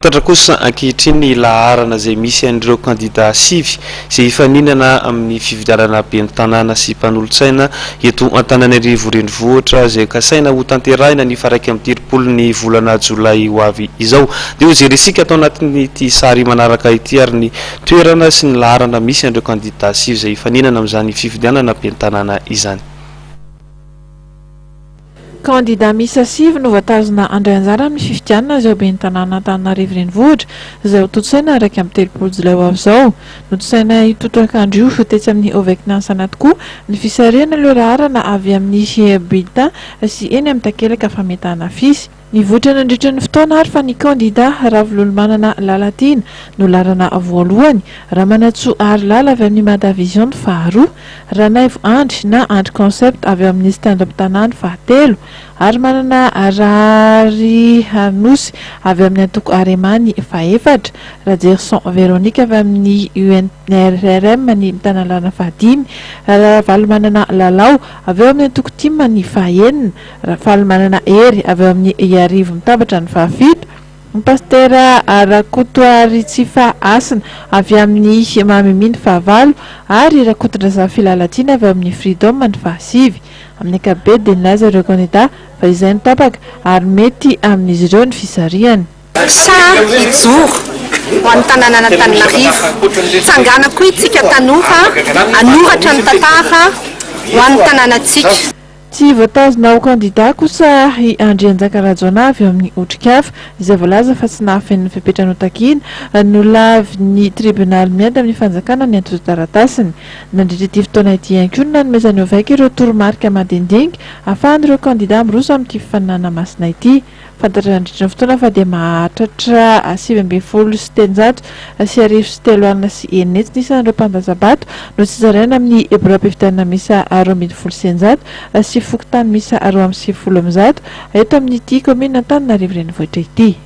Kosa ankehitriny laharana zay misy an'ireo kandida sivy zay ifaninana amin'ny fividianana ben'ny tanàna sy mpanolontsaina eto Antananarivo renivohitra zay kasaina ho tanterahina ny faraiky amin'ny 30 ny volana Jolay ho avy izao. Dia jerisika atao anatin'ity sary manaraka ity ary ny toerana sy ny laharana misy an'ireo kandida sivy zay ifaninana amin'izany fividianana ben'ny tanàna izany. Candidat misa sivy no voatazona andray anjara amin'ny fifidianana izay ben'ny tanàna Antananarivo renivohitra izay ho totosaina raiky amin'ny 30 Jolay ho avy izao. Notosaina itotoakandro io tetsy amin'ny Oveknansana tokoa ny fisarihana ireo laharana avy amin'ny bulletin sy eny amin'ny takelaka fametahana fisy. Nivoatra nandritra ny fotoana ary fa ny candidat Ravololomanana Lalatina no laharana voalohany, Ramanatsoa Ary Lala avy amin'ny Madavision faharoa, Ranaivo Andry na Andry Concept avy amin'ny stand-up tanàna fahatelo, ary manana Rary Hanosy avy amin'ny Antoko Aremany fahaefatra, Rajerson Véronique avy amin'ny UNRRM ny Tanàlana fahadimy, Valomanana Lalao avy amin'ny Antoko Tima ny fahaenina, Valomanana Hery avy amin'ny Iarivo mitabatra ny fahafito, Pastera Rakotoaritsifa Asina avy amin'ny Mamiminy fahavalo, ary Rakotondraza Filalatina avy amin'ny Freedom ny fahasivy. Amin'ny ankapobeny dia nilaza ireo candidat fa izay no tapaka ary mety amin'izy ireo ny fisarihany. Sa ijoro ho an'ny tanàna Antananarivo, tsangana koa itsika tanora anoratra ny tantara ho an'ny tanànatsika. Tsy voatazona ho candidat kosa i Andry Njakarajoana avy amin'ny Otrikafa izay voalaza fa tsy nahafen'ny fepetrano takina no lavin'ny tribunal miady amin'ny fanjakana ny antotaratasiny. Nandritra ity fotoana ity ihany koa no nanomezany ovaika ireo toromarika madindinika ahafahan'ireo candidat miroso amin'ity fifaninana masina ity. Fantatra nandritra ny fotoana fa dia mahatratra 720 sy 800 sy 3 sy 9 nisan'ireo mpandazabato no tsy zaraina amin'ny ebrapifidana misa 12 sy fokotany misa 20 eto amin'ity komina Antananarivo renivohitra ity.